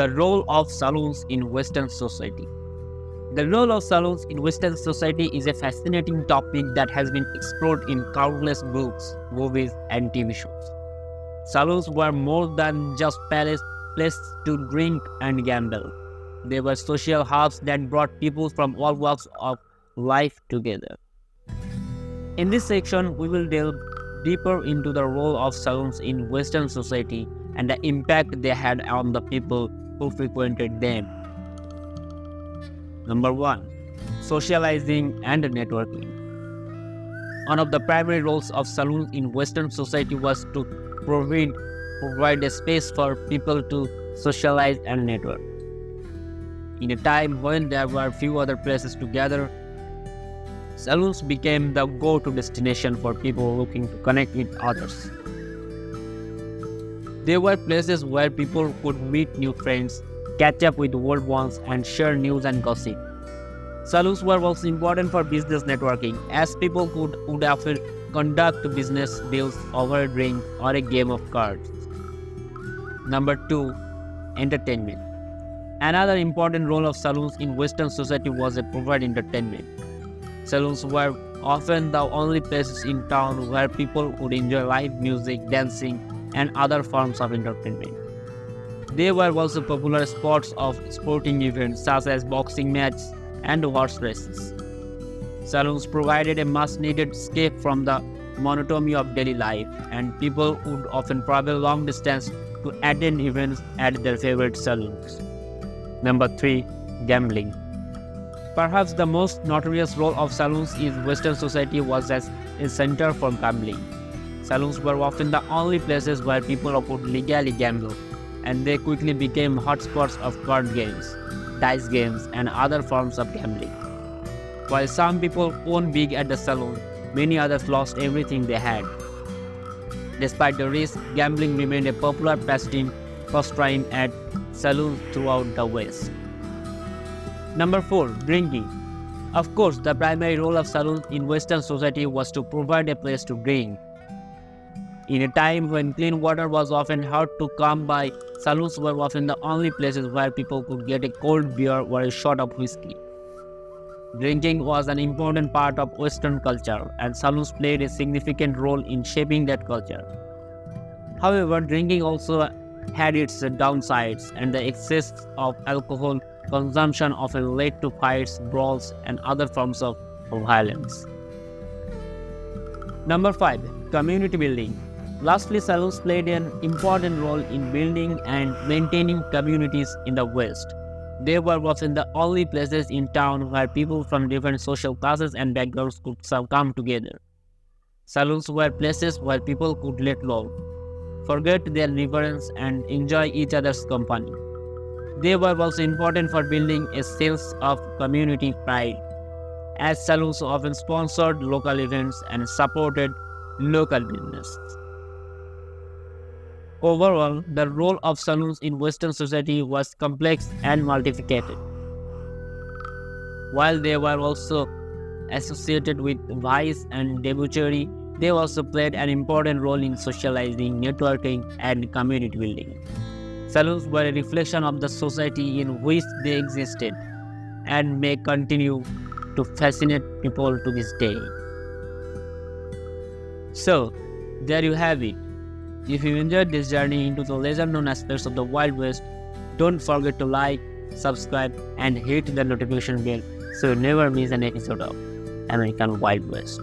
The role of saloons in Western society. The role of saloons in Western society is a fascinating topic that has been explored in countless books, movies, and TV shows. Saloons were more than just places to drink and gamble. They were social hubs that brought people from all walks of life together. In this section, we will delve deeper into the role of saloons in Western society and the impact they had on the people who frequented them. Number 1. Socializing and networking. One of the primary roles of saloons in Western society was to provide a space for people to socialize and network. In a time when there were few other places to gather, saloons became the go-to destination for people looking to connect with others. They were places where people could meet new friends, catch up with old ones, and share news and gossip. Saloons were also important for business networking, as people would often conduct business deals over a drink or a game of cards. Number 2. Entertainment. Another important role of saloons in Western society was to provide entertainment. Saloons were often the only places in town where people would enjoy live music, dancing, and other forms of entertainment. They were also popular spots of sporting events such as boxing matches and horse races. Saloons provided a much-needed escape from the monotony of daily life, and people would often travel long distance to attend events at their favorite saloons. Number 3. Gambling. Perhaps the most notorious role of saloons in Western society was as a center for gambling. Saloons were often the only places where people could legally gamble, and they quickly became hotspots of card games, dice games, and other forms of gambling. While some people won big at the saloon, many others lost everything they had. Despite the risk, gambling remained a popular pastime at saloons throughout the West. Number 4. Drinking. Of course, the primary role of saloons in Western society was to provide a place to drink. In a time when clean water was often hard to come by, saloons were often the only places where people could get a cold beer or a shot of whiskey. Drinking was an important part of Western culture, and saloons played a significant role in shaping that culture. However, drinking also had its downsides, and the excess of alcohol consumption often led to fights, brawls, and other forms of violence. Number 5. Community building. Lastly, saloons played an important role in building and maintaining communities in the West. They were often the only places in town where people from different social classes and backgrounds could come together. Saloons were places where people could let loose, forget their difference, and enjoy each other's company. They were also important for building a sense of community pride, as saloons often sponsored local events and supported local businesses. Overall, the role of saloons in Western society was complex and multifaceted. While they were also associated with vice and debauchery, they also played an important role in socializing, networking, and community building. Saloons were a reflection of the society in which they existed and may continue to fascinate people to this day. So, there you have it. If you enjoyed this journey into the lesser-known aspects of the Wild West, don't forget to like, subscribe, and hit the notification bell so you never miss an episode of American Wild West.